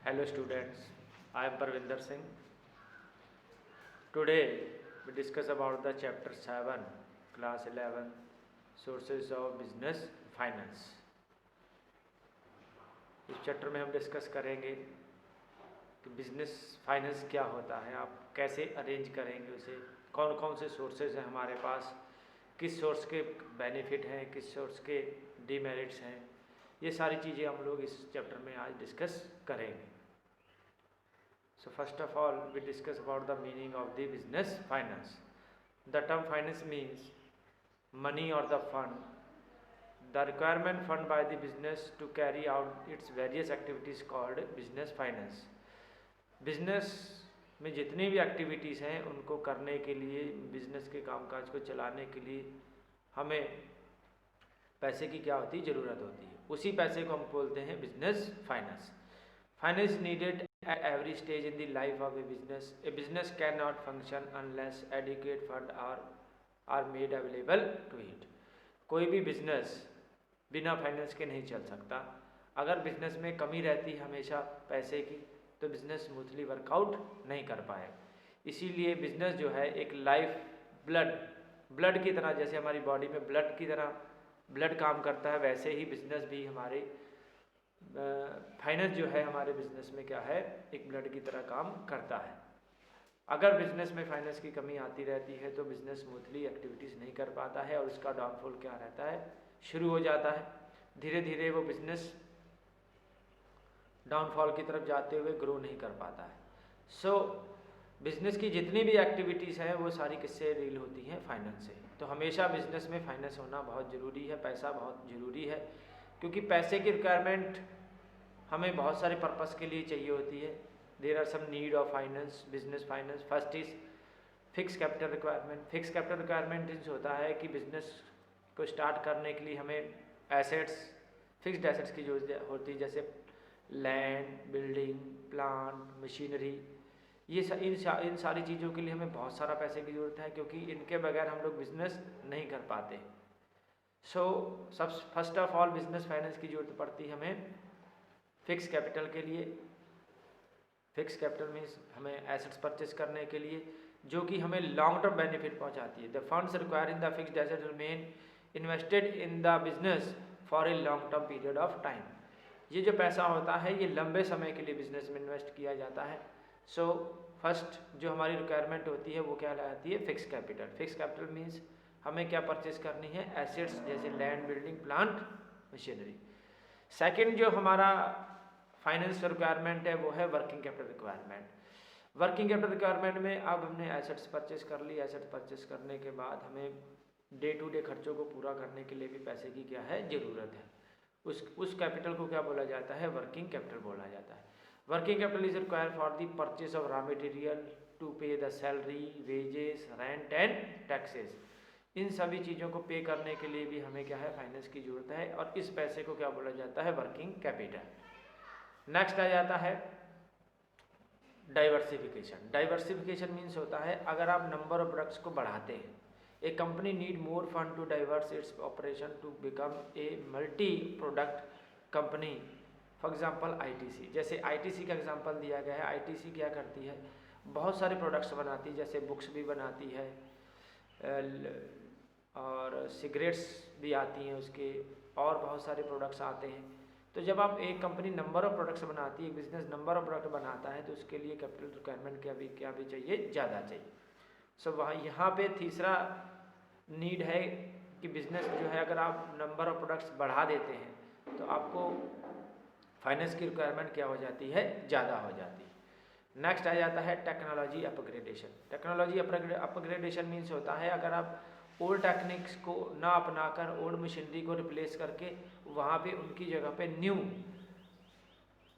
Hello students, I am Parvinder Singh. Today we discuss about the chapter 7, class 11, sources of business finance. इस chapter में हम discuss करेंगे कि business finance क्या होता है, आप कैसे अरेंज करेंगे उसे, कौन कौन से सोर्सेज हैं हमारे पास, किस सोर्स के बेनिफिट हैं, किस सोर्स के डीमेरिट्स हैं, ये सारी चीज़ें हम लोग इस चैप्टर में आज डिस्कस करेंगे. So first of all, we discuss about the meaning of the business finance. The term finance means money or the fund, the requirement fund by the business to carry out its various activities called business finance. Business में जितनी भी activities हैं उनको करने के लिए, business के कामकाज को चलाने के लिए हमें पैसे की क्या होती है, ज़रूरत होती है. उसी पैसे को हम बोलते हैं business finance. Finance needed at every stage in the life of a business. A business cannot function unless adequate funds are made available to it. कोई भी बिजनेस बिना फाइनेंस के नहीं चल सकता. अगर बिजनेस में कमी रहती है हमेशा पैसे की, तो बिजनेस स्मूथली वर्कआउट नहीं कर पाए. इसीलिए बिजनेस जो है एक लाइफ ब्लड की तरह, जैसे हमारी बॉडी में ब्लड की तरह ब्लड काम करता है, वैसे ही बिजनेस भी हमारे फाइनेंस जो है हमारे बिजनेस में क्या है, एक ब्लड की तरह काम करता है. अगर बिजनेस में फाइनेंस की कमी आती रहती है तो बिजनेस स्मूथली एक्टिविटीज़ नहीं कर पाता है और उसका डाउनफॉल क्या रहता है, शुरू हो जाता है. धीरे धीरे वो बिजनेस डाउनफॉल की तरफ जाते हुए ग्रो नहीं कर पाता है. सो बिजनेस की जितनी भी एक्टिविटीज़ हैं वो सारी किससे डील होती हैं, फाइनेंस से. तो हमेशा बिजनेस में फाइनेंस होना बहुत ज़रूरी है, पैसा बहुत ज़रूरी है, क्योंकि पैसे की रिक्वायरमेंट हमें बहुत सारे पर्पस के लिए चाहिए होती है. There are some need of finance, business finance. First is fix capital requirement. Fix capital requirement होता है कि बिजनेस को स्टार्ट करने के लिए हमें एसेट्स, फिक्स्ड एसेट्स की जरूरत होती है, जैसे लैंड, बिल्डिंग, प्लांट, मशीनरी. ये इन सारी चीज़ों के लिए हमें बहुत सारा पैसे की ज़रूरत है, क्योंकि इनके बगैर हम लोग बिजनेस नहीं कर पाते. So first of all business finance की ज़रूरत पड़ती है हमें फिक्स कैपिटल के लिए. फिक्स कैपिटल मीन्स हमें एसेट्स परचेस करने के लिए जो कि हमें लॉन्ग टर्म बेनिफिट पहुंचाती है. The funds require in the fixed asset remain invested in the business for a long term period of time. ये जो पैसा होता है ये लंबे समय के लिए बिजनेस में इन्वेस्ट किया जाता है. सो फर्स्ट जो हमारी रिक्वायरमेंट होती है वो क्या कहलाती है, fix capital. Fix capital means हमें क्या परचेस करनी है, एसेट्स, जैसे land, building, plant, machinery. Second जो हमारा फाइनेंस रिक्वायरमेंट है वो है working capital requirement. Working capital requirement में अब हमने एसेट्स परचेस कर ली. एसेट्स परचेस करने के बाद हमें डे टू डे खर्चों को पूरा करने के लिए भी पैसे की क्या है, ज़रूरत है. उस कैपिटल को क्या बोला जाता है, वर्किंग कैपिटल बोला जाता है. Working capital is required for the purchase of raw material, to pay the salary, wages, rent and taxes. इन सभी चीज़ों को पे करने के लिए भी हमें क्या है, फाइनेंस की ज़रूरत है, और इस पैसे को क्या बोला जाता है, वर्किंग कैपिटल. नेक्स्ट आ जाता है डाइवर्सिफिकेशन. डाइवर्सिफिकेशन मीन्स होता है अगर आप नंबर ऑफ प्रोडक्ट्स को बढ़ाते हैं. A company need more fund to diverse its operation to become a multi product company. For example ITC, जैसे आईटीसी का एग्जांपल दिया गया है. आईटीसी क्या करती है, बहुत सारे प्रोडक्ट्स बनाती है, जैसे बुक्स भी बनाती है और सिगरेट्स भी आती हैं उसके, और बहुत सारे प्रोडक्ट्स आते हैं. तो जब आप एक कंपनी नंबर ऑफ प्रोडक्ट्स बनाती है, बिजनेस नंबर ऑफ प्रोडक्ट बनाता है, तो उसके लिए कैपिटल रिक्वायरमेंट क्या भी चाहिए, ज़्यादा चाहिए. सो वहाँ यहाँ पे तीसरा नीड है कि बिजनेस जो है अगर आप नंबर ऑफ प्रोडक्ट्स बढ़ा देते हैं तो आपको फाइनेंस की रिक्वायरमेंट क्या हो जाती है, ज़्यादा हो जाती है. नेक्स्ट आ जाता है technology upgradation. Technology upgradation means होता है अगर आप ओल्ड टेक्निक्स को ना अपनाकर ओल्ड मशीनरी को रिप्लेस करके वहाँ पे उनकी जगह पे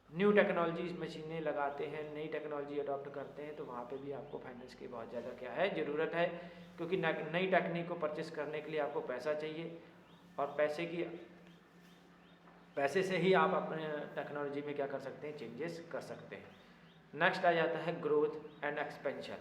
न्यू टेक्नोलॉजी मशीनें लगाते हैं, नई टेक्नोलॉजी अडॉप्ट करते हैं, तो वहाँ पे भी आपको फाइनेंस की बहुत ज़्यादा क्या है, ज़रूरत है. क्योंकि नई टेक्निक को परचेस करने के लिए आपको पैसा चाहिए, और पैसे से ही आप अपने टेक्नोलॉजी में क्या कर सकते हैं, चेंजेस कर सकते हैं. नेक्स्ट आ जाता है growth and expansion.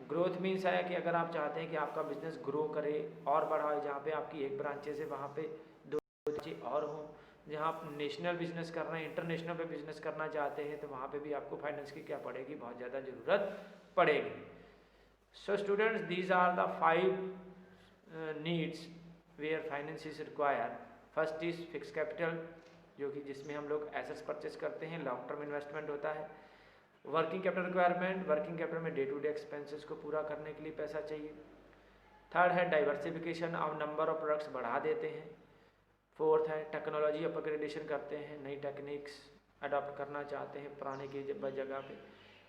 Growth means है कि अगर आप चाहते हैं कि आपका बिजनेस ग्रो करे और बढ़ाए, जहाँ पे आपकी एक ब्रांचेस है वहाँ पे 2 ब्रांचें और हों, जहाँ आप नेशनल बिजनेस कर रहे हैं, इंटरनेशनल पे बिजनेस करना चाहते हैं, तो वहाँ पे भी आपको फाइनेंस की क्या पड़ेगी, बहुत ज़्यादा ज़रूरत पड़ेगी। So students, these are the 5 needs where finance is require. First is fix capital, जो कि जिसमें हम लोग एसेट्स परचेस करते हैं, लॉन्ग टर्म इन्वेस्टमेंट होता है। Working capital requirement, working capital में डे टू डे एक्सपेंसेस को पूरा करने के लिए पैसा चाहिए। थर्ड है डाइवर्सिफिकेशन, अब नंबर ऑफ प्रोडक्ट्स बढ़ा देते हैं। फोर्थ है टेक्नोलॉजी अपग्रेडेशन करते हैं, नई टेक्निक्स अडॉप्ट करना चाहते हैं पुराने की जगह पे।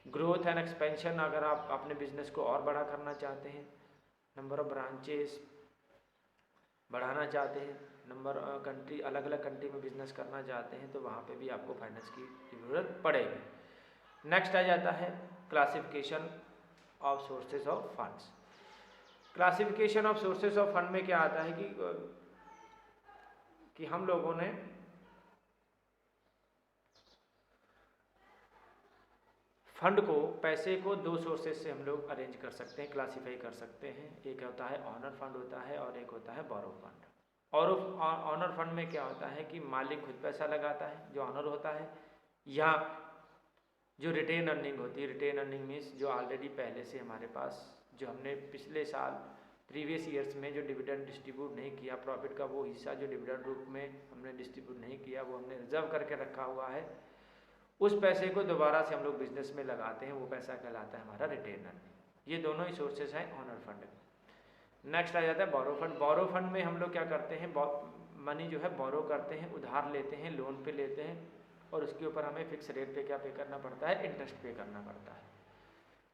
ग्रोथ एंड एक्सपेंशन, अगर आप अपने बिजनेस को और बड़ा करना चाहते हैं, नंबर ऑफ ब्रांचेस बढ़ाना चाहते हैं, नंबर कंट्री अलग अलग कंट्री में बिजनेस करना चाहते हैं, तो वहाँ पे भी आपको फाइनेंस की ज़रूरत पड़ेगी। नेक्स्ट आ जाता है classification of sources of funds. Classification of sources of fund में क्या आता है कि हम लोगों ने फंड को, पैसे को 2 सोर्सेज से हम लोग अरेंज कर सकते हैं, क्लासीफाई कर सकते हैं। एक होता है ऑनर फंड होता है और एक होता है बोरो फंड। और ऑनर फंड में क्या होता है कि मालिक खुद पैसा लगाता है, जो ऑनर होता है, या जो रिटेन अर्निंग होती है। रिटेन अर्निंग मीन्स जो ऑलरेडी पहले से हमारे पास, जो हमने पिछले साल प्रीवियस ईयर्स में जो डिविडेंड डिस्ट्रीब्यूट नहीं किया, प्रॉफिट का वो हिस्सा जो डिविडेंड रूप में हमने डिस्ट्रीब्यूट नहीं किया, वो हमने रिजर्व करके रखा हुआ है, उस पैसे को दोबारा से हम लोग बिजनेस में लगाते हैं, वो पैसा कहलाता है हमारा रिटेन अर्निंग। ये दोनों ही सोर्सेज हैं ऑनर फंड में। नेक्स्ट आ जाता है बोरो फंड। बोरो फंड में हम लोग क्या करते हैं, मनी जो है बोरो करते हैं, उधार लेते हैं, लोन पे लेते हैं, और उसके ऊपर हमें फिक्स रेट पे क्या पे करना पड़ता है, इंटरेस्ट पे करना पड़ता है।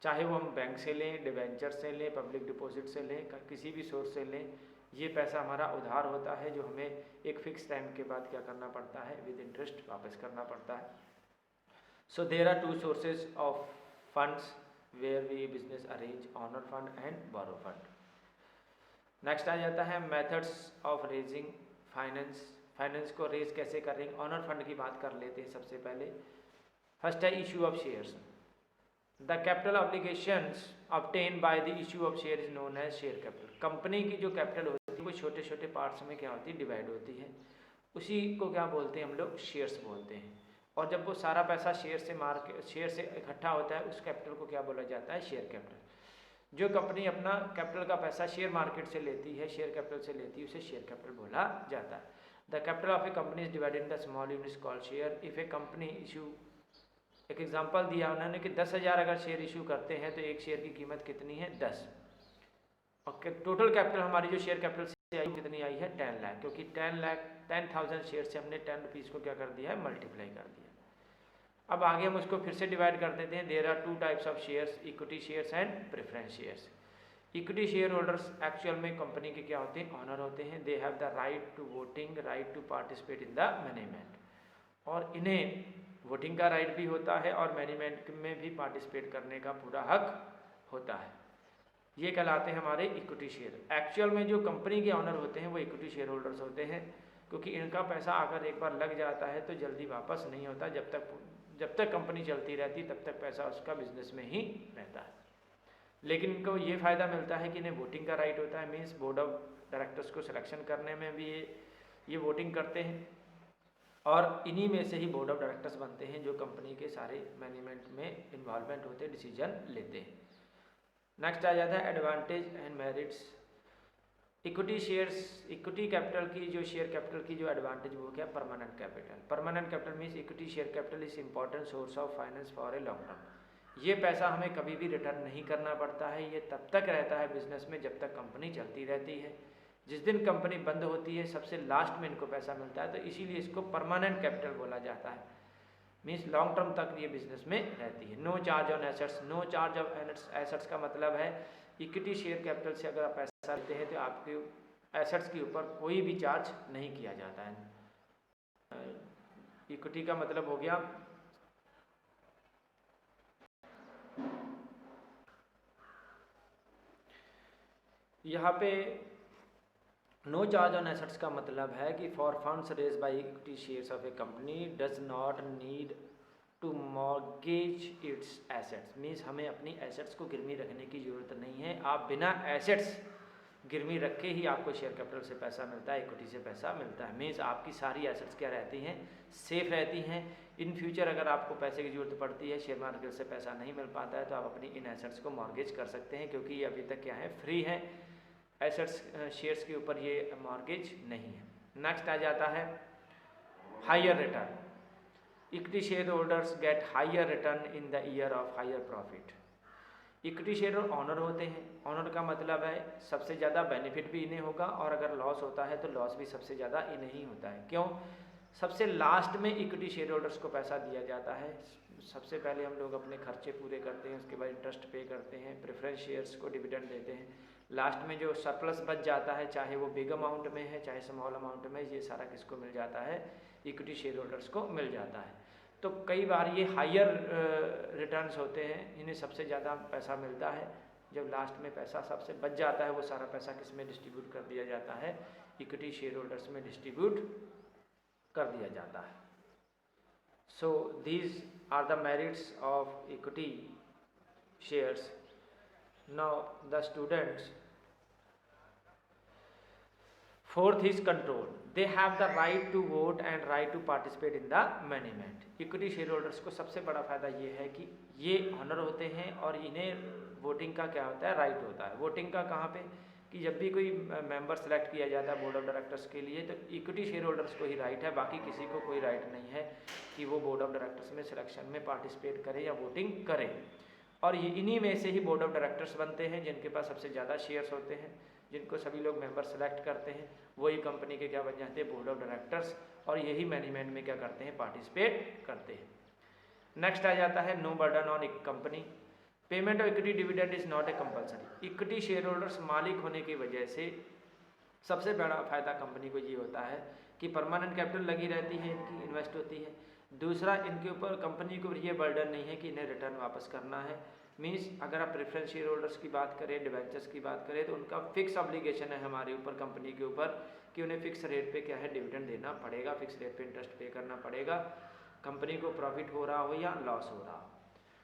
चाहे वो हम बैंक से लें, डिवेंचर से लें, पब्लिक डिपॉजिट से लें, किसी भी सोर्स से लें, ये पैसा हमारा उधार होता है, जो हमें एक फिक्स टाइम के बाद क्या करना पड़ता है, विद इंटरेस्ट वापस करना पड़ता है। So there are 2 sources of funds where we business arrange, honor fund and borrow fund. Next आ जाता है methods of raising finance। Finance को रेज कैसे करेंगे, ऑनर फंड की बात कर लेते हैं सबसे पहले। फर्स्ट है issue of shares. The capital obligations obtain by the issue of share is known as share capital. Company की जो कैपिटल होती है वो छोटे छोटे पार्ट्स में क्या होती है, डिवाइड होती है, उसी को क्या बोलते हैं हम लोग, शेयर्स बोलते हैं। और जब वो सारा पैसा शेयर से इकट्ठा होता है, उस कैपिटल को क्या बोला जाता है, शेयर कैपिटल। जो कंपनी अपना कैपिटल का पैसा शेयर मार्केट से लेती है, शेयर कैपिटल से लेती है, उसे शेयर कैपिटल बोला जाता है। The capital of a company is divided in the small units called share. If A company issue, एक एग्जांपल दिया उन्होंने कि 10,000 अगर शेयर इशू करते हैं तो एक शेयर की कीमत कितनी है, 10। और टोटल कैपिटल हमारी जो शेयर कैपिटल से आई कितनी आई है, 10 लाख, क्योंकि 10,000 शेयर से हमने 10 रुपीज़ को क्या कर दिया है, मल्टीप्लाई कर दिया। अब आगे हम उसको फिर से डिवाइड कर देते हैं। There are 2 types of shares, equity shares and preference shares. Equity share holders actual में कंपनी के क्या होते हैं, ऑनर होते हैं। They have the right to voting, right to participate in the management, और इन्हें वोटिंग का राइट भी होता है और मैनेजमेंट में भी पार्टिसिपेट करने का पूरा हक होता है। ये कहलाते हैं हमारे इक्विटी शेयर। एक्चुअल में जो कंपनी के ऑनर होते हैं वो इक्विटी शेयर होल्डर्स होते हैं, क्योंकि इनका पैसा अगर एक बार लग जाता है तो जल्दी वापस नहीं होता। जब तक कंपनी चलती रहती तब तक पैसा उसका बिजनेस में ही रहता है। लेकिन इनको ये फ़ायदा मिलता है कि इन्हें वोटिंग का राइट होता है, मीन्स बोर्ड ऑफ डायरेक्टर्स को सिलेक्शन करने में भी ये वोटिंग करते हैं, और इन्हीं में से ही बोर्ड ऑफ डायरेक्टर्स बनते हैं जो कंपनी के सारे मैनेजमेंट में इन्वॉल्वमेंट होते हैं, डिसीजन लेते हैं। नेक्स्ट आ जाता है advantage and merits. Equity shares, equity capital की जो शेयर कैपिटल की जो एडवांटेज वो क्या, permanent capital. Permanent capital means equity share capital is important source of finance for a long term. ये पैसा हमें कभी भी रिटर्न नहीं करना पड़ता है, ये तब तक रहता है बिजनेस में जब तक कंपनी चलती रहती है। जिस दिन कंपनी बंद होती है सबसे लास्ट में इनको पैसा मिलता है, तो इसीलिए इसको परमानेंट कैपिटल बोला जाता है। मीन्स लॉन्ग टर्म तक ये बिजनेस में रहती है। No charge on assets. No charge of assets का मतलब है इक्विटी शेयर कैपिटल से अगर आप पैसा लेते हैं तो आपके एसेट्स के ऊपर कोई भी चार्ज नहीं किया जाता है। इक्विटी का मतलब हो गया यहाँ पे नो चार्ज ऑन एसेट्स का मतलब है कि for funds raise by equity shares of a company does not need to mortgage its assets. Means हमें अपनी एसेट्स को गिरवी रखने की ज़रूरत नहीं है। आप बिना एसेट्स गिरवी रख के ही आपको शेयर कैपिटल से पैसा मिलता है, इक्विटी से पैसा मिलता है। मीन्स आपकी सारी एसेट्स क्या रहती हैं, सेफ रहती हैं। इन फ्यूचर अगर आपको पैसे की ज़रूरत पड़ती है, शेयर मार्केट से पैसा नहीं मिल पाता है, तो आप अपनी इन एसेट्स को मॉर्गेज कर सकते हैं, क्योंकि ये अभी तक क्या है, फ्री है। एसेट्स शेयर्स के ऊपर ये मॉर्गेज नहीं है। नेक्स्ट आ जाता है higher return. Equity share holders get higher return in the year of higher profit. Equity share owner होते हैं। ऑनर का मतलब है सबसे ज़्यादा बेनिफिट भी इन्हें होगा, और अगर लॉस होता है तो लॉस भी सबसे ज़्यादा इन्हें ही होता है। क्यों? सबसे लास्ट में इक्विटी शेयर होल्डर्स को पैसा दिया जाता है। सबसे पहले हम लोग अपने खर्चे पूरे करते हैं, उसके बाद इंटरेस्ट पे करते हैं, प्रेफरेंस शेयर्स को डिविडेंड देते हैं। लास्ट में जो सरप्लस बच जाता है, चाहे वो बिग अमाउंट में है चाहे स्मॉल अमाउंट में, ये सारा किसको मिल जाता है, इक्विटी शेयर होल्डर्स को मिल जाता है। तो कई बार ये हायर रिटर्न्स होते हैं, इन्हें सबसे ज़्यादा पैसा मिलता है। जब लास्ट में पैसा सबसे बच जाता है, वो सारा पैसा किस में डिस्ट्रीब्यूट कर दिया जाता है, इक्विटी शेयर होल्डर्स में डिस्ट्रीब्यूट कर दिया जाता है। So these are the merits of equity shares. Now the students, fourth is control. They have the right to vote and right to participate in the management. Equity share holders को सबसे बड़ा फायदा ये है कि ये ऑनर होते हैं और इन्हें वोटिंग का क्या होता है, राइट होता है। वोटिंग का कहाँ पे, कि जब भी कोई मेंबर सेलेक्ट किया जाता है बोर्ड ऑफ डायरेक्टर्स के लिए, तो इक्विटी शेयर होल्डर्स को ही राइट है, बाकी किसी को कोई राइट नहीं है कि वो बोर्ड ऑफ डायरेक्टर्स में सिलेक्शन में पार्टिसिपेट करे या वोटिंग करे। और ये इन्हीं में से ही बोर्ड ऑफ डायरेक्टर्स बनते हैं जिनके पास सबसे ज़्यादा शेयर्स होते हैं, जिनको सभी लोग मेंबर सेलेक्ट करते हैं, वही कंपनी के क्या बन जाते हैं, बोर्ड ऑफ डायरेक्टर्स, और यही मैनेजमेंट में क्या करते हैं, पार्टिसिपेट करते हैं। नेक्स्ट आ जाता है no burden on company. Payment of equity dividend is not a compulsory. Equity share holders मालिक होने की वजह से सबसे बड़ा फायदा कंपनी को ये होता है कि परमानेंट कैपिटल लगी रहती है, इनकी इन्वेस्ट होती है। दूसरा, इनके ऊपर कंपनी को ये बर्डन नहीं है कि इन्हें रिटर्न वापस करना है। मीन्स अगर आप प्रेफरेंस शेयर होल्डर्स की बात करें, डिवेंचर्स की बात करें, तो उनका फिक्स ऑब्लिगेशन है हमारे ऊपर, कंपनी के ऊपर, कि उन्हें फिक्स रेट पे क्या है, डिविडेंड देना पड़ेगा, फिक्स रेट पे इंटरेस्ट पे करना पड़ेगा, कंपनी को प्रॉफिट हो रहा हो या लॉस हो रहा हो।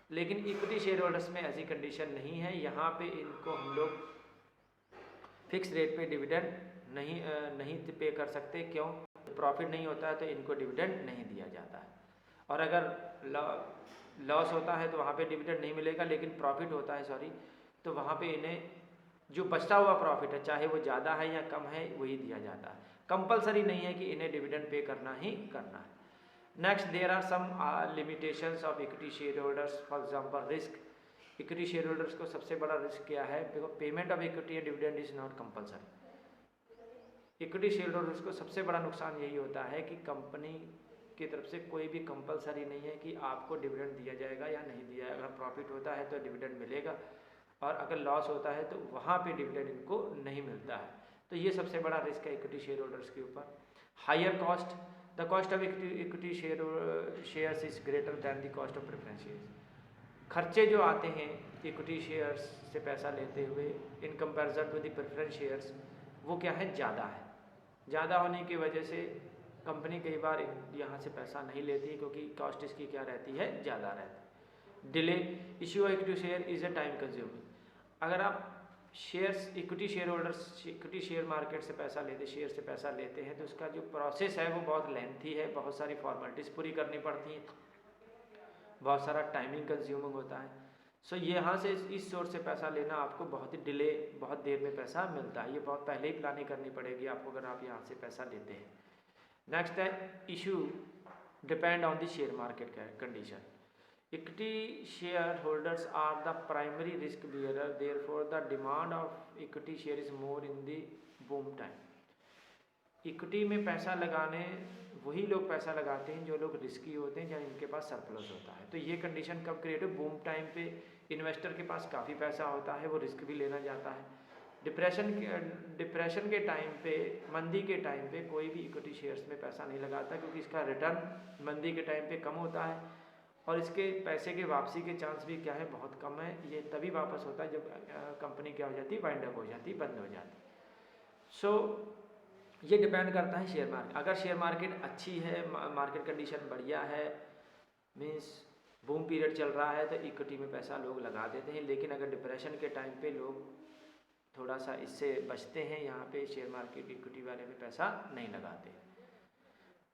लेकिन इक्विटी शेयर होल्डर्स में ऐसी कंडीशन नहीं है। यहाँ पे इनको हम लोग फिक्स रेट पे डिविडेंड नहीं पे कर सकते। क्यों? प्रॉफिट नहीं होता है तो इनको डिविडेंड नहीं दिया जाता है। और अगर लॉस होता है तो वहाँ पे डिविडेंड नहीं मिलेगा, लेकिन प्रॉफिट होता है तो वहाँ पे इन्हें जो बचता हुआ प्रॉफिट है, चाहे वो ज़्यादा है या कम है, वही दिया जाता है। कंपलसरी नहीं है कि इन्हें डिविडेंड पे करना ही करना है। Next, there are some limitations of equity share holders. For example, risk. Equity share holders को सबसे बड़ा रिस्क क्या है, payment of equity and dividend is not compulsory. Equity share holders को सबसे बड़ा नुकसान यही होता है कि कंपनी की तरफ से कोई भी कंपलसरी नहीं है कि आपको डिविडेंड दिया जाएगा या नहीं दिया जाएगा। अगर प्रॉफिट होता है तो डिविडेंड मिलेगा, और अगर लॉस होता है तो वहाँ पे डिविडेंड इनको नहीं मिलता है। तो ये सबसे बड़ा रिस्क है इक्विटी शेयर होल्डर्स के ऊपर। Higher cost. The cost of equity shares is greater than the cost of preference shares. खर्चे जो आते हैं इक्विटी शेयर्स से पैसा लेते हुए in comparison to the preference shares, वो क्या है, ज़्यादा है। ज़्यादा होने की वजह से कंपनी कई बार यहाँ से पैसा नहीं लेती, क्योंकि कॉस्ट इसकी क्या रहती है, ज़्यादा रहती है। Delay. Issue of equity share is a time consuming. अगर आप shares, equity share holders equity share market से पैसा लेते, शेयर से पैसा लेते हैं, तो उसका जो प्रोसेस है वो बहुत लेंथी है, बहुत सारी फॉर्मेलिटीज़ पूरी करनी पड़ती हैं, बहुत सारा टाइमिंग कंज्यूमिंग होता है। सो यहाँ से इस सोर्स से पैसा लेना आपको बहुत ही डिले, बहुत देर में पैसा मिलता है। ये बहुत पहले ही प्लानिंग करनी पड़ेगी आपको अगर आप यहाँ से पैसा लेते हैं। नेक्स्ट है issue depend on the share market condition. Equity share holders are the primary risk bearer, therefore the demand of equity share is more in the boom time. Equity में पैसा लगाने वही लोग पैसा लगाते हैं जो लोग रिस्की होते हैं या इनके पास सरप्लस होता है। तो ये कंडीशन कब क्रिएट हो, बूम टाइम पे इन्वेस्टर के पास काफ़ी पैसा होता है, वो रिस्क भी लेना चाहता है। डिप्रेशन के टाइम पे, मंदी के टाइम पे कोई भी इक्विटी शेयर्स में पैसा नहीं लगाता, क्योंकि इसका रिटर्न मंदी के टाइम पे कम होता है और इसके पैसे के वापसी के चांस भी क्या है, बहुत कम है। ये तभी वापस होता है जब कंपनी क्या हो जाती है, वाइंड अप हो जाती है, बंद हो जाती है। सो ये डिपेंड करता है शेयर मार्केट। अगर शेयर मार्केट अच्छी है, मार्केट कंडीशन बढ़िया है, मीन्स बूम पीरियड चल रहा है, तो इक्विटी में पैसा लोग लगा देते हैं। लेकिन अगर डिप्रेशन के टाइम पे लोग थोड़ा सा इससे बचते हैं, यहाँ पे शेयर मार्केट इक्विटी वाले में पैसा नहीं लगाते।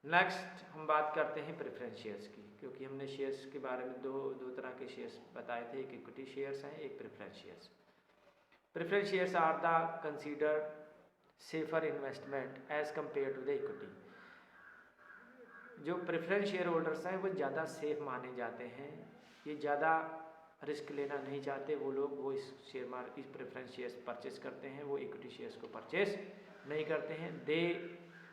नेक्स्ट हम बात करते हैं प्रेफरेंस शेयर्स की, क्योंकि हमने शेयर्स के बारे में दो तरह के शेयर्स बताए थे, एक इक्विटी शेयर्स हैं, एक preference shares. Preference shares are the considered safer investment as compare to the equity. जो प्रेफरेंस शेयर होल्डर्स हैं वो ज़्यादा सेफ माने जाते हैं, ये ज़्यादा रिस्क लेना नहीं चाहते वो लोग, वो इस प्रेफरेंस शेयर्स परचेस करते हैं, वो इक्विटी शेयर्स को परचेस नहीं करते हैं। They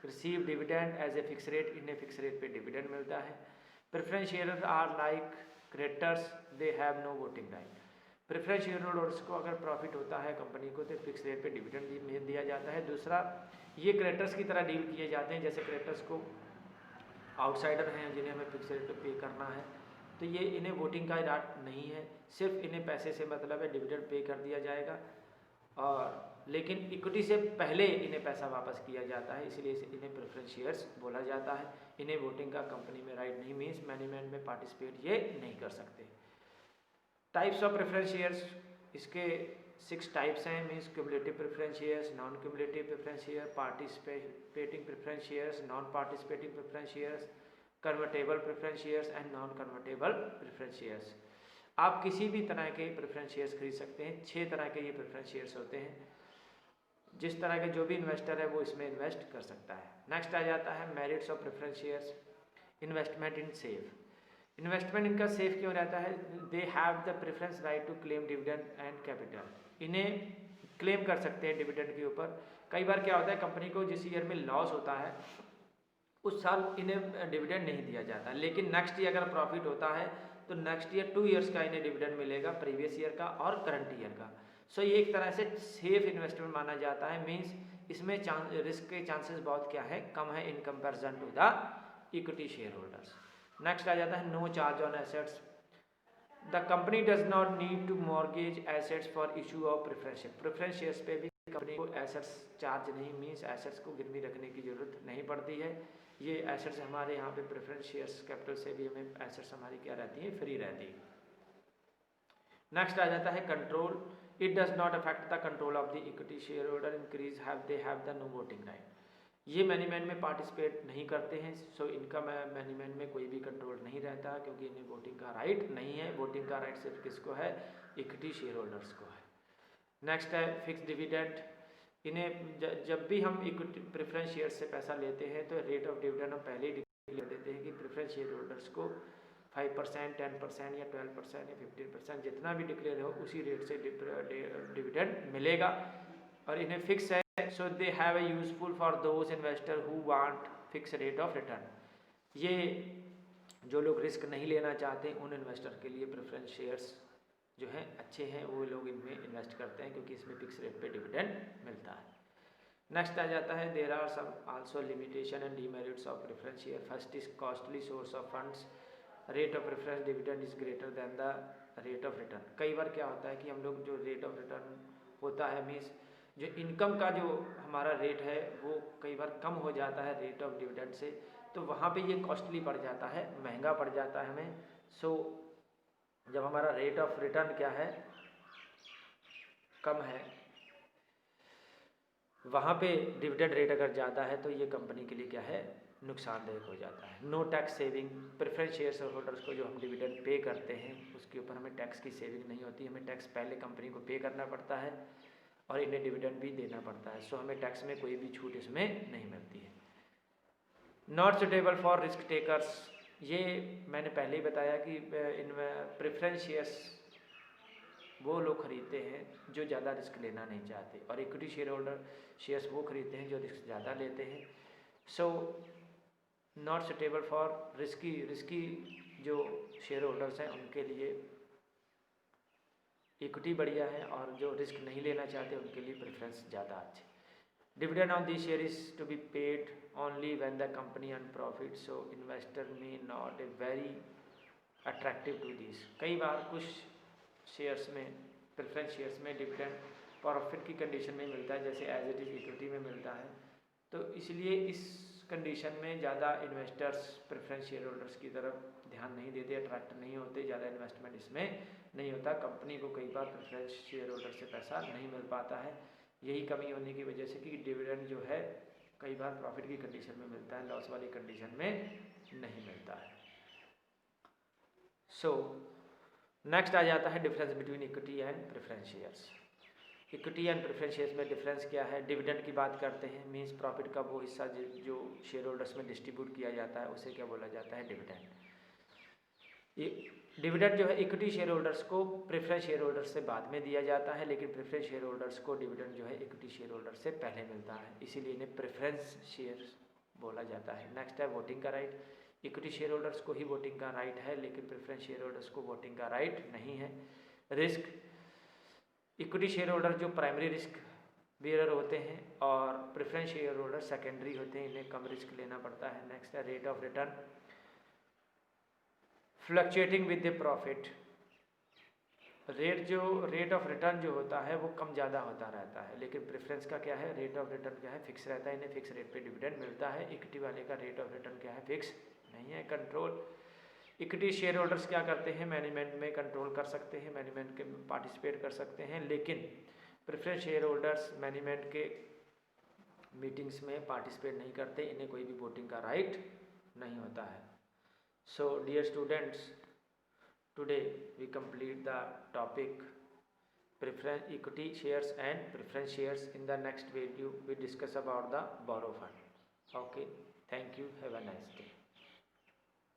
receive dividend as a fix rate, इन्हें फिक्स रेट पे डिविडेंड मिलता है। Preference share are like creditors, they have no voting right. Preference share holders को अगर प्रॉफिट होता है कंपनी को तो फिक्स रेट पे डिविडेंड दिया जाता है। दूसरा, ये क्रेडिटर्स की तरह डील किए जाते हैं, जैसे क्रेडिटर्स को आउटसाइडर हैं जिन्हें हमें फिक्स रेट पे पे करना है, तो ये इन्हें वोटिंग का राइट नहीं है, सिर्फ इन्हें पैसे से मतलब है, डिविडेंड पे कर दिया जाएगा। और लेकिन इक्विटी से पहले इन्हें पैसा वापस किया जाता है, इसलिए इन्हें प्रेफरेंस शेयर्स बोला जाता है। इन्हें वोटिंग का कंपनी में राइट नहीं, मीन्स मैनेजमेंट में पार्टिसिपेट ये नहीं कर सकते। टाइप्स ऑफ प्रेफरेंस शेयर्स, इसके 6 टाइप्स हैं, means cumulative preference shares, non cumulative preference share, participating preference shares, non participating preference shares, convertible preference shares and non convertible preference shares. आप किसी भी तरह के प्रेफरेंस शेयर्स खरीद सकते हैं। 6 तरह के ये प्रेफरेंस शेयर्स होते हैं, जिस तरह के जो भी इन्वेस्टर है वो इसमें इन्वेस्ट कर सकता है। नेक्स्ट आ जाता है merits of preference shares. Investment in safe, investment इनका सेफ क्यों रहता है? They have the preference right to claim dividend and capital, इन्हें क्लेम कर सकते हैं डिविडेंड के ऊपर। कई बार क्या होता है, कंपनी को जिस ईयर में लॉस होता है उस साल इन्हें डिविडेंड नहीं दिया जाता, लेकिन नेक्स्ट ईयर अगर प्रॉफिट होता है तो नेक्स्ट ईयर 2 ईयर्स का इन्हें डिविडेंड मिलेगा, प्रीवियस ईयर का और करंट ईयर का। सो ये एक तरह से सेफ इन्वेस्टमेंट माना जाता है, मीन्स इसमें रिस्क के चांसेस बहुत क्या है, कम है in comparison to the equity share holders. Next आ जाता है no charge on assets, the company does not need to mortgage assets for issue of preference. Preference shares पे भी कंपनी को एसेट्स चार्ज नहीं, मीन्स एसेट्स को गिरवी रखने की जरूरत नहीं पड़ती है। ये एसेट्स हमारे यहाँ पे प्रेफरेंस शेयर्स कैपिटल से भी हमें एसेट्स हमारी क्या रहती है, फ्री रहती है। नेक्स्ट आ जाता है control, it does not affect the control of the equity share holder increase have they have the no voting right. ये मैनेजमेंट में पार्टिसिपेट नहीं करते हैं, सो इनका मैनेजमेंट में कोई भी कंट्रोल नहीं रहता, क्योंकि इन्हें वोटिंग का राइट नहीं है। वोटिंग का राइट सिर्फ किसको है, इक्विटी शेयर होल्डर्स को है। नेक्स्ट है फिक्स डिविडेंड, इन्हें जब भी हम इक्विटी प्रेफरेंस शेयर से पैसा लेते हैं तो रेट ऑफ डिविडेंड हम पहले ही डिक्लेयर देते हैं कि प्रेफरेंस शेयर होल्डर्स को 5%, 10% या 12% या 15% जितना भी डिक्लेयर हो उसी रेट से डिविडेंड मिलेगा, और इन्हें फिक्स है। So they have a useful for those investor who want fix rate of return. ये जो लोग रिस्क नहीं लेना चाहते उन इन्वेस्टर के लिए प्रेफरेंस शेयर्स जो हैं अच्छे हैं, वो लोग इनमें इन्वेस्ट करते हैं, क्योंकि इसमें फिक्स रेट पे डिविडेंड मिलता है। नेक्स्ट आ जाता है there are some also limitation and demerits of preference share. First is costly source of funds, rate of preference dividend is greater than the rate of return. कई बार क्या होता है कि हम लोग जो रेट ऑफ रिटर्न होता है, मीन्स जो इनकम का जो हमारा रेट है वो कई बार कम हो जाता है रेट ऑफ डिविडेंड से, तो वहाँ पे ये कॉस्टली पड़ जाता है, महंगा पड़ जाता है हमें। सो जब हमारा रेट ऑफ रिटर्न क्या है, कम है, वहाँ पे डिविडेंड रेट अगर ज़्यादा है तो ये कंपनी के लिए क्या है, नुकसानदायक हो जाता है। No tax saving, preference share holders को जो हम डिविडेंड पे करते हैं उसके ऊपर हमें टैक्स की सेविंग नहीं होती, हमें टैक्स पहले कंपनी को पे करना पड़ता है और इन्हें डिविडेंड भी देना पड़ता है। सो हमें टैक्स में कोई भी छूट इसमें नहीं मिलती है। Not suitable for risk takers, ये मैंने पहले ही बताया कि इनमें प्रेफरेंस शेयर्स वो लोग खरीदते हैं जो ज़्यादा रिस्क लेना नहीं चाहते, और इक्विटी शेयर होल्डर शेयर्स वो खरीदते हैं जो रिस्क ज़्यादा लेते हैं। So not suitable for risky जो शेयर होल्डर्स हैं उनके लिए इक्विटी बढ़िया है, और जो रिस्क नहीं लेना चाहते उनके लिए प्रेफरेंस ज़्यादा अच्छे। Dividend on this share is to be paid only when the company earn profit, so investor may not a very attractive to this. कई बार कुछ शेयर्स में, प्रेफरेंस शेयर्स में डिविडेंड प्रॉफिट की कंडीशन में मिलता है, जैसे एज इट इज़ इक्विटी में मिलता है, तो इसलिए इस कंडीशन में ज़्यादा इन्वेस्टर्स प्रेफरेंस शेयर होल्डर्स की तरफ ध्यान नहीं देते, अट्रैक्ट नहीं होते, ज़्यादा इन्वेस्टमेंट इसमें नहीं होता। कंपनी को कई बार प्रेफरेंस शेयर होल्डर से पैसा नहीं मिल पाता है, यही कमी होने की वजह से कि डिविडेंड जो है कई बार प्रॉफिट की कंडीशन में मिलता है, लॉस वाली कंडीशन में नहीं मिलता है। सो नेक्स्ट आ जाता है difference between equity and preference shares. Equity and preference shares में डिफरेंस क्या है? डिविडेंड की बात करते हैं, मींस प्रॉफिट का वो हिस्सा जो शेयर होल्डर्स में डिस्ट्रीब्यूट किया जाता है उसे क्या बोला जाता है? डिविडेंड। डिविडेंड जो है इक्विटी शेयर होल्डर्स को प्रेफरेंस शेयर होल्डर्स से बाद में दिया जाता है, लेकिन प्रेफरेंस शेयर होल्डर्स को डिविडेंड जो है इक्विटी शेयर होल्डर्स से पहले मिलता है, इसीलिए इन्हें प्रेफरेंस शेयर्स बोला जाता है। नेक्स्ट है वोटिंग का राइट। इक्विटी शेयर होल्डर्स को ही वोटिंग का राइट है, लेकिन प्रेफरेंस शेयर होल्डर्स को वोटिंग का राइट नहीं है। रिस्क, इक्विटी शेयर होल्डर जो प्राइमरी रिस्क बेयर होते हैं और प्रेफरेंस शेयर होल्डर सेकेंडरी होते हैं, इन्हें कम रिस्क लेना पड़ता है। नेक्स्ट है rate of return, fluctuating with the profit. Rate of return जो होता है वो कम ज़्यादा होता रहता है, लेकिन प्रेफरेंस का क्या है? रेट ऑफ रिटर्न क्या है? फिक्स रहता है, इन्हें फिक्स रेट पे डिविडेंड मिलता है। इक्विटी वाले का रेट ऑफ रिटर्न क्या है? फिक्स नहीं है, कंट्रोल। इक्विटी शेयर होल्डर्स क्या करते हैं? मैनेजमेंट में कंट्रोल कर सकते हैं, मैनेजमेंट के पार्टिसिपेट कर सकते हैं, लेकिन प्रेफरेंस शेयर होल्डर्स मैनेजमेंट के मीटिंग्स में पार्टिसिपेट नहीं करते, इन्हें कोई भी वोटिंग का राइट नहीं होता है। So dear students, today we complete the topic preference equity shares and preference shares. In the next video we discuss about the borrow fund. Okay, thank you, have a nice day.